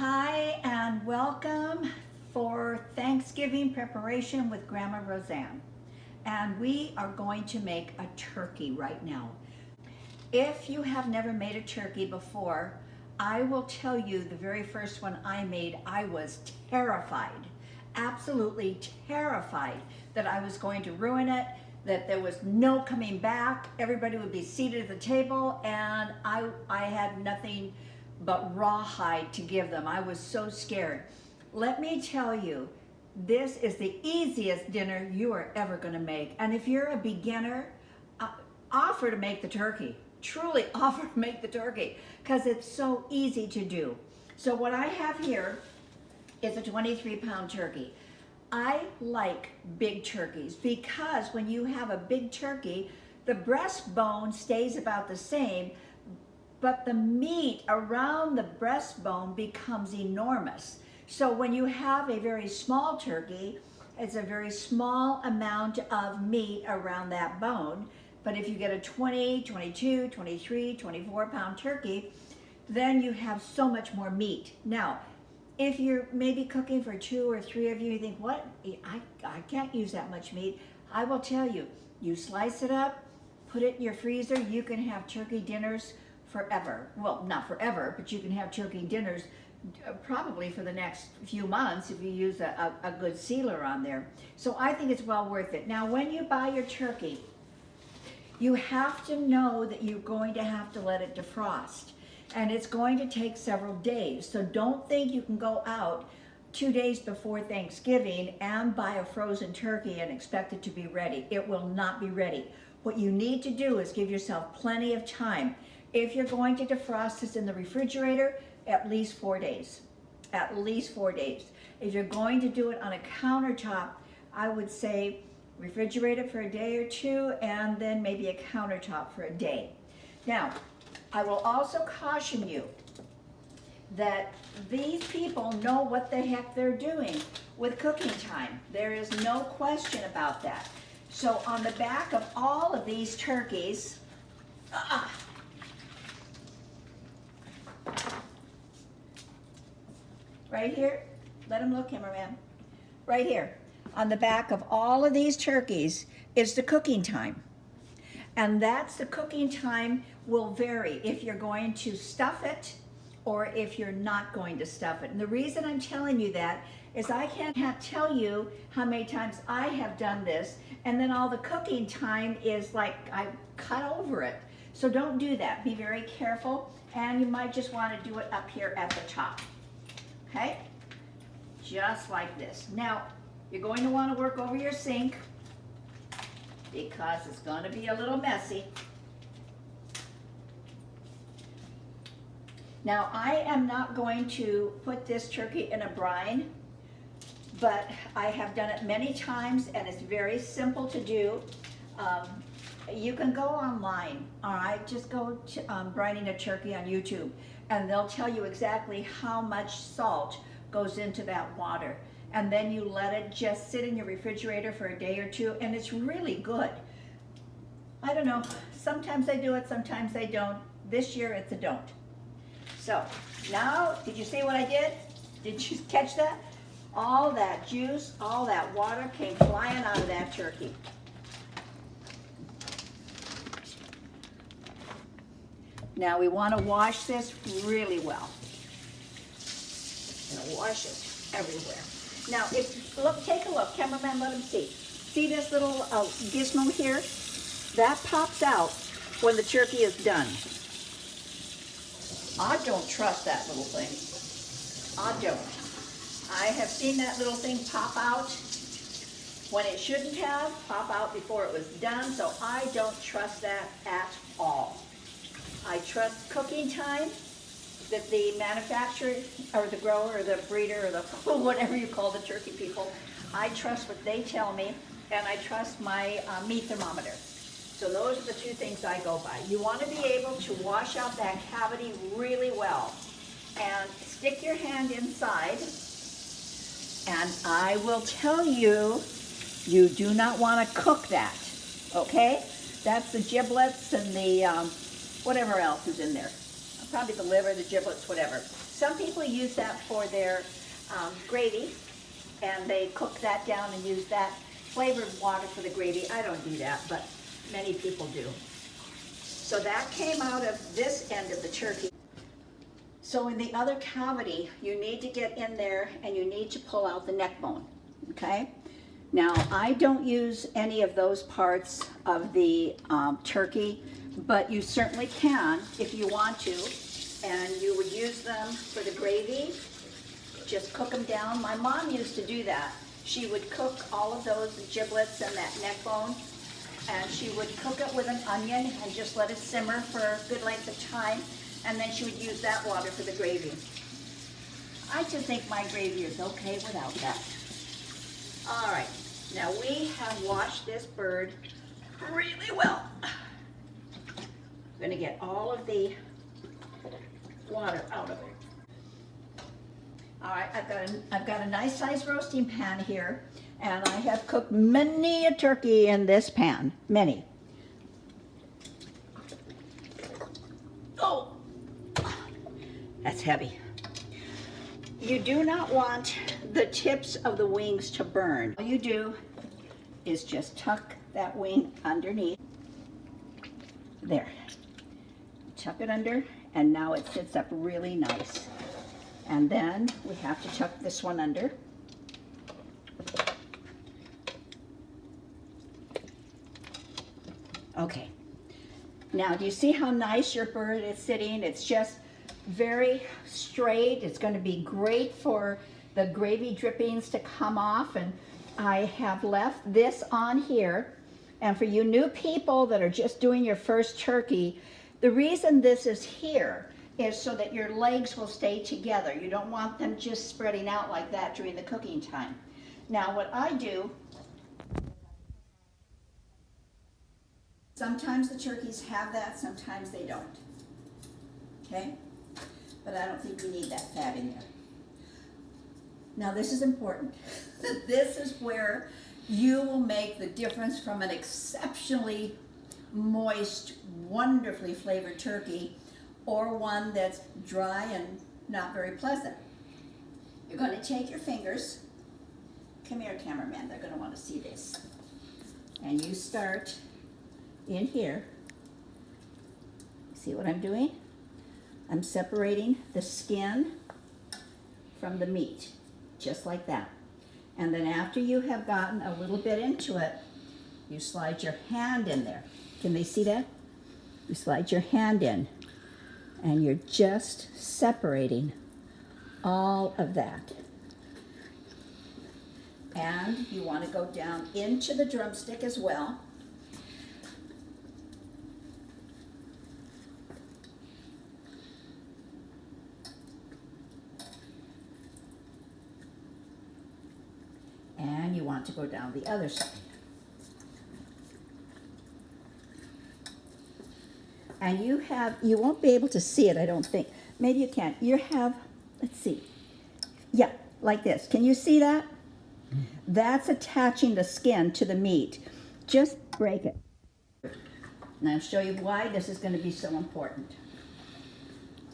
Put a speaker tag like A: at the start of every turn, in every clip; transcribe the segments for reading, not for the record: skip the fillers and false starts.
A: Hi and welcome for Thanksgiving preparation with Grandma Roseanne. And we are going to make a turkey right now. If you have never made a turkey before, I will tell you the very first one I made, I was terrified, absolutely terrified that I was going to ruin it, that there was no coming back, everybody would be seated at the table, and I had nothing but rawhide to give them. I was so scared. Let me tell you, this is the easiest dinner you are ever going to make. And if you're a beginner, offer to make the turkey. Truly offer to make the turkey because it's so easy to do. So what I have here is a 23-pound turkey. I like big turkeys because when you have a big turkey, the breastbone stays about the same, but the meat around the breastbone becomes enormous. So when you have a very small turkey, it's a very small amount of meat around that bone. But if you get a 20, 22, 23, 24-pound turkey, then you have so much more meat. Now, if you're maybe cooking for 2 or 3 of you, you think, what? I can't use that much meat. I will tell you, you slice it up, put it in your freezer, you can have turkey dinners forever. Well, not forever, but you can have turkey dinners probably for the next few months if you use a good sealer on there. So I think it's well worth it. Now, when you buy your turkey, you have to know that you're going to have to let it defrost. And it's going to take several days. So don't think you can go out 2 days before Thanksgiving and buy a frozen turkey and expect it to be ready. It will not be ready. What you need to do is give yourself plenty of time. If you're going to defrost this in the refrigerator, at least 4 days. At least 4 days. If you're going to do it on a countertop, I would say refrigerate it for a day or 2 and then maybe a countertop for a day. Now, I will also caution you that these people know what the heck they're doing with cooking time. There is no question about that. So on the back of all of these turkeys, right here, let them look, cameraman. Right here, on the back of all of these turkeys is the cooking time. And that's the cooking time will vary if you're going to stuff it or if you're not going to stuff it. And the reason I'm telling you that is I can't tell you how many times I have done this and then all the cooking time is like I cut over it. So don't do that. Be very careful, and you might just want to do it up here at the top. Okay? Just like this. Now, you're going to want to work over your sink because it's going to be a little messy. Now, I am not going to put this turkey in a brine, but I have done it many times and it's very simple to do. You can go online, all right? Just go to brining a turkey on YouTube and they'll tell you exactly how much salt goes into that water. And then you let it just sit in your refrigerator for a day or 2, and it's really good. I don't know, sometimes I do it, sometimes I don't. This year it's a don't. So now, did you see what I did? Did you catch that? All that juice, all that water came flying out of that turkey. Now we want to wash this really well. Gonna wash it everywhere. Now, take a look, cameraman, let them see. See this little gizmo here? That pops out when the turkey is done. I don't trust that little thing. I don't. I have seen that little thing pop out when it shouldn't have, pop out before it was done, so I don't trust that at all. I trust cooking time that the manufacturer or the grower or the breeder or the whatever you call the turkey people, I trust what they tell me, and I trust my meat thermometer. So those are the 2 things I go by. You want to be able to wash out that cavity really well and stick your hand inside, and I will tell you, you do not want to cook that, okay? That's the giblets and the whatever else is in there. Probably the liver, the giblets, whatever. Some people use that for their gravy, and they cook that down and use that flavored water for the gravy. I don't do that, but many people do. So that came out of this end of the turkey. So in the other cavity, you need to get in there and you need to pull out the neck bone, okay? Now, I don't use any of those parts of the turkey, but you certainly can if you want to, and you would use them for the gravy. Just cook them down. My mom used to do that. She would cook all of those giblets and that neck bone, and she would cook it with an onion and just let it simmer for a good length of time, and then she would use that water for the gravy. I just think my gravy is okay without that. All right, now we have washed this bird really well. I'm gonna get all of the water out of it. All right, I've got a nice sized roasting pan here, and I have cooked many a turkey in this pan, many. Oh, that's heavy. You do not want the tips of the wings to burn. All you do is just tuck that wing underneath. There. Tuck it under, and now it sits up really nice. And then we have to tuck this one under. Okay. Now, do you see how nice your bird is sitting? It's just very straight. It's going to be great for the gravy drippings to come off. And I have left this on here. And for you new people that are just doing your first turkey, the reason this is here is so that your legs will stay together. You don't want them just spreading out like that during the cooking time. Now, what I do, sometimes the turkeys have that, sometimes they don't. Okay? But I don't think you need that fat in there. Now, this is important. This is where you will make the difference from an exceptionally moist, wonderfully flavored turkey or one that's dry and not very pleasant. You're going to take your fingers. Come here, cameraman. They're going to want to see this. And you start in here. See what I'm doing? I'm separating the skin from the meat, just like that. And then after you have gotten a little bit into it, you slide your hand in there. Can they see that? You slide your hand in, and you're just separating all of that. And you want to go down into the drumstick as well. And you want to go down the other side. And you won't be able to see it, I don't think. Maybe you can. You have, let's see. Yeah, like this. Can you see that? That's attaching the skin to the meat. Just break it. And I'll show you why this is going to be so important.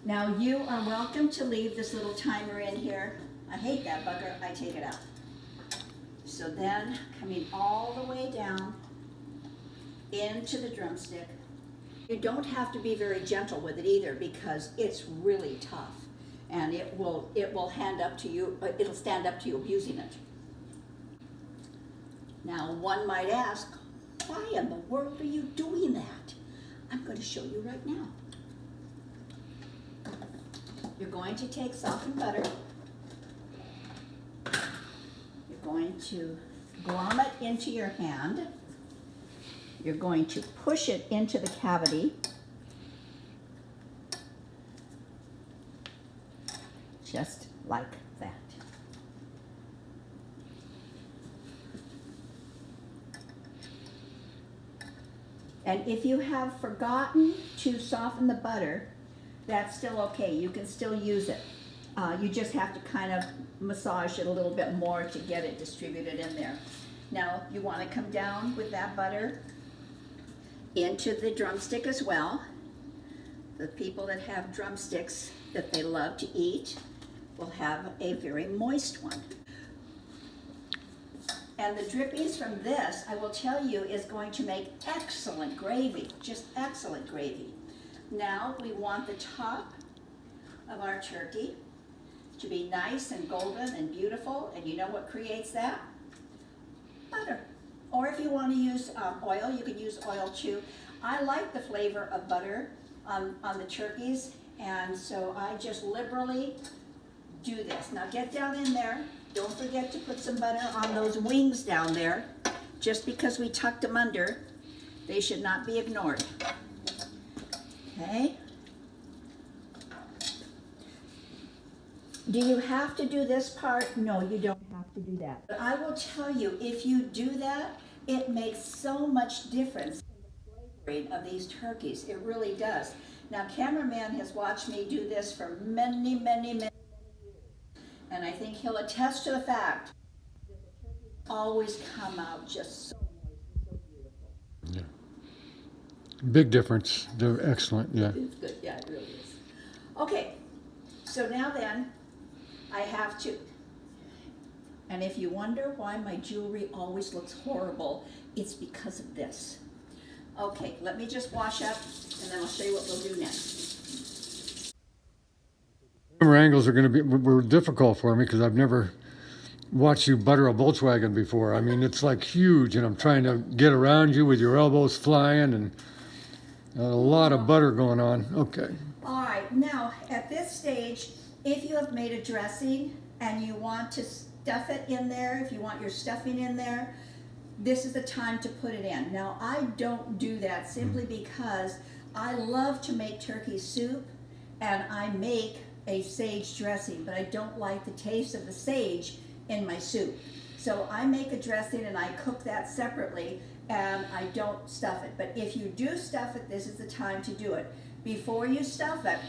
A: Now, you are welcome to leave this little timer in here. I hate that bugger. I take it out. So then, coming all the way down into the drumstick. You don't have to be very gentle with it either, because it's really tough, and it will stand up to you abusing it. Now, one might ask, why in the world are you doing that? I'm going to show you right now. You're going to take softened butter. You're going to glom it into your hand. You're going to push it into the cavity. Just like that. And if you have forgotten to soften the butter, that's still okay. You can still use it. You just have to kind of massage it a little bit more to get it distributed in there. Now, you want to come down with that butter into the drumstick as well. the people that have drumsticks that they love to eat will have a very moist one. And the drippings from this, I will tell you, is going to make excellent gravy, just excellent gravy. Now we want the top of our turkey to be nice and golden and beautiful, and you know what creates that? Butter. Or if you want to use oil, you could use oil too. I like the flavor of butter on the turkeys, and so I just liberally do this. Now get down in there. Don't forget to put some butter on those wings down there. Just because we tucked them under, they should not be ignored. Okay? Do you have to do this part? No, you don't have to do that. But I will tell you, if you do that, it makes so much difference in the flavoring of these turkeys. It really does. Now, cameraman has watched me do this for many, many, many years. And I think he'll attest to the fact that the turkeys always come out just so moist and so beautiful.
B: Yeah. Big difference. They're excellent. Yeah.
A: It's good. Yeah, it really is. Okay. So now then, I have to. And if you wonder why my jewelry always looks horrible, it's because of this. Okay, let me just wash up and then I'll show you what we'll do next.
B: Camera angles are going to were difficult for me because I've never watched you butter a Volkswagen before. I mean, it's like huge, and I'm trying to get around you with your elbows flying and a lot of butter going on. Okay.
A: All right, now at this stage, if you have made a dressing and you want to stuff it in there, if you want your stuffing in there, this is the time to put it in. Now, I don't do that simply because I love to make turkey soup and I make a sage dressing, but I don't like the taste of the sage in my soup. So I make a dressing and I cook that separately and I don't stuff it. But if you do stuff it, this is the time to do it. Before you stuff it,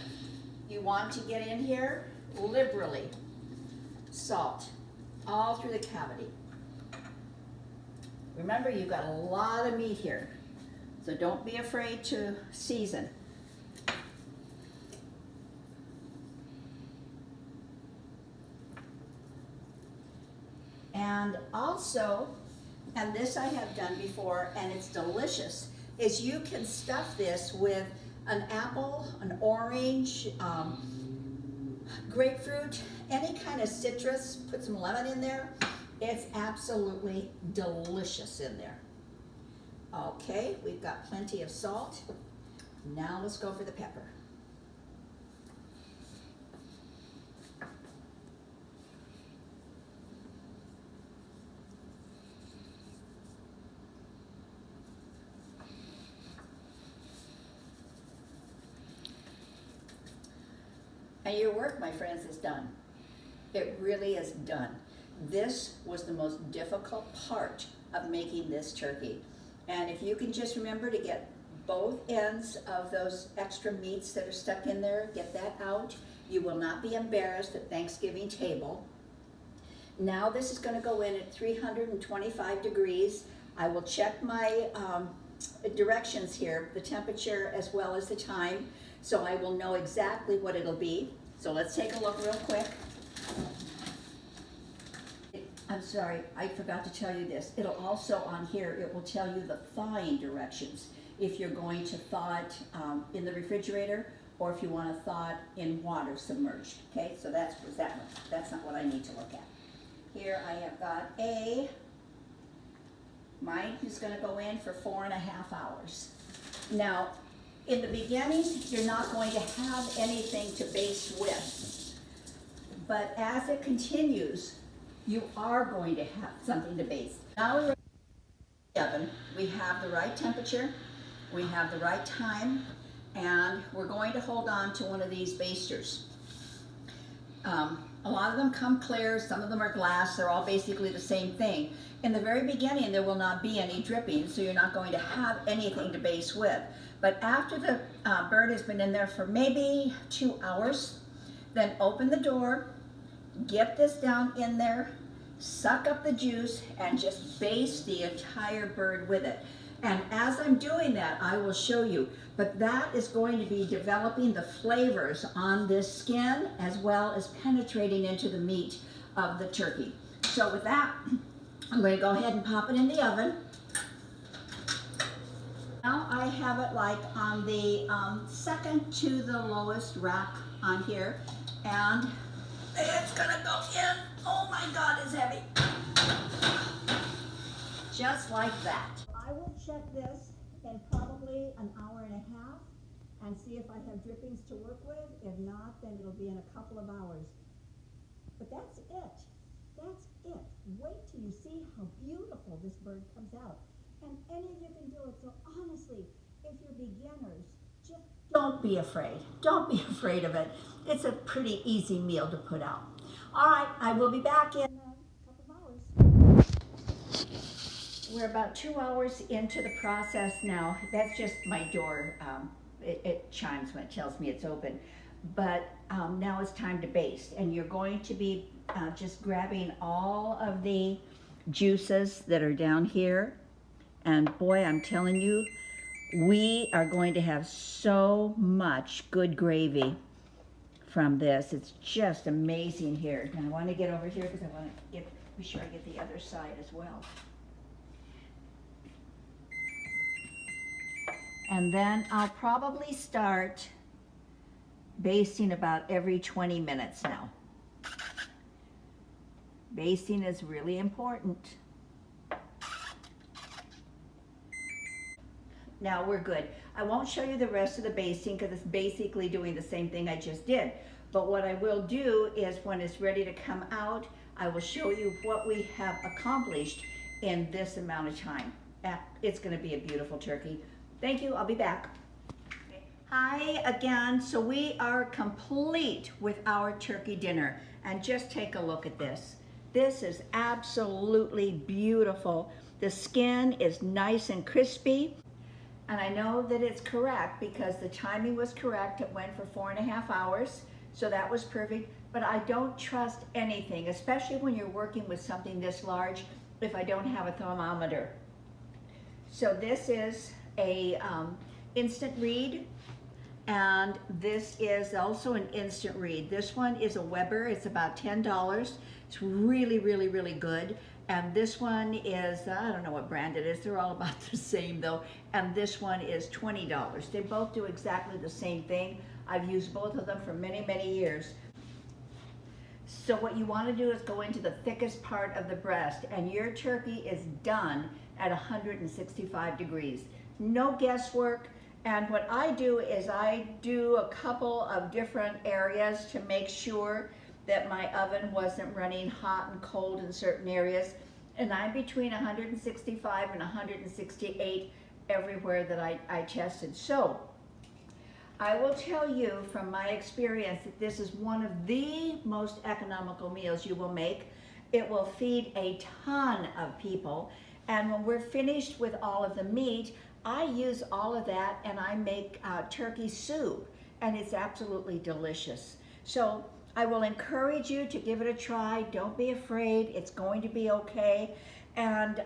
A: you want to get in here liberally. Salt all through the cavity. Remember, you've got a lot of meat here, so don't be afraid to season. And also, and this I have done before and it's delicious, is you can stuff this with an apple, an orange, grapefruit, any kind of citrus, put some lemon in there. It's absolutely delicious in there. Okay, we've got plenty of salt. Now let's go for the pepper. And your work, my friends, is done. It really is done. This was the most difficult part of making this turkey. And if you can just remember to get both ends of those extra meats that are stuck in there, get that out. You will not be embarrassed at Thanksgiving table. Now this is going to go in at 325 degrees. I will check my directions here, the temperature as well as the time, so I will know exactly what it'll be. So let's take a look real quick. I'm sorry, I forgot to tell you this. It'll also on here, it will tell you the thawing directions. If you're going to thaw it in the refrigerator or if you want to thaw it in water submerged. Okay, so that's that one. That's not what I need to look at. Here I have got mine is going to go in for 4.5 hours. Now, in the beginning, you're not going to have anything to baste with. But as it continues, you are going to have something to baste. Now we're in the oven. We have the right temperature, we have the right time, and we're going to hold on to one of these basters. A lot of them come clear, some of them are glass, they're all basically the same thing. In the very beginning, there will not be any dripping, so you're not going to have anything to baste with. But after the bird has been in there for maybe 2 hours, then open the door, get this down in there, suck up the juice, and just baste the entire bird with it. And as I'm doing that, I will show you. But that is going to be developing the flavors on this skin as well as penetrating into the meat of the turkey. So with that, I'm going to go ahead and pop it in the oven. Now I have it like on the second to the lowest rack on here, and it's gonna go in. Oh my God, it's heavy. Just like that. I will check this in probably an hour and a half and see if I have drippings to work with. If not, then it'll be in a couple of hours. But that's it. That's it. Wait till you see how beautiful this bird comes out. And any of you can do it. So honestly, if you're beginners, just don't be afraid. Don't be afraid of it. It's a pretty easy meal to put out. All right, I will be back in a couple of hours. We're about 2 hours into the process now. That's just my door. It chimes when it tells me it's open. But now it's time to baste. And you're going to be just grabbing all of the juices that are down here. And boy, I'm telling you, we are going to have so much good gravy from this. It's just amazing here. And I want to get over here because I want to be sure I get the other side as well. And then I'll probably start basting about every 20 minutes now. Basting is really important. Now we're good. I won't show you the rest of the basting because it's basically doing the same thing I just did. But what I will do is when it's ready to come out, I will show you what we have accomplished in this amount of time. It's going to be a beautiful turkey. Thank you. I'll be back. Hi again. So we are complete with our turkey dinner. And just take a look at this. This is absolutely beautiful. The skin is nice and crispy. And I know that it's correct because the timing was correct. It went for 4.5 hours, so that was perfect. But I don't trust anything, especially when you're working with something this large, if I don't have a thermometer. So this is a instant read, and this is also an instant read. This one is a Weber. It's about $10. It's really, really, really good. And this one is, I don't know what brand it is. They're all about the same though. And this one is $20. They both do exactly the same thing. I've used both of them for many, many years. So what you want to do is go into the thickest part of the breast, and your turkey is done at 165 degrees. No guesswork. And what I do is I do a couple of different areas to make sure that my oven wasn't running hot and cold in certain areas. And I'm between 165 and 168 everywhere that I tested. So I will tell you from my experience that this is one of the most economical meals you will make. It will feed a ton of people. And when we're finished with all of the meat, I use all of that and I make turkey soup, and it's absolutely delicious. So I will encourage you to give it a try. Don't be afraid. It's going to be okay. And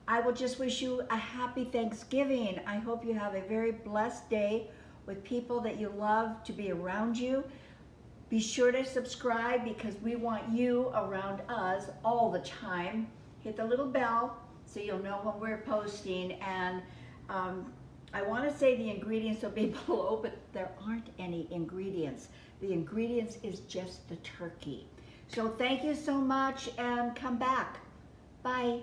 A: I will just wish you a happy Thanksgiving. I hope you have a very blessed day with people that you love to be around you. Be sure to subscribe because we want you around us all the time. Hit the little bell so you'll know when we're posting. And I want to say the ingredients will be below, but there aren't any ingredients. The ingredients is just the turkey. So thank you so much and come back. Bye.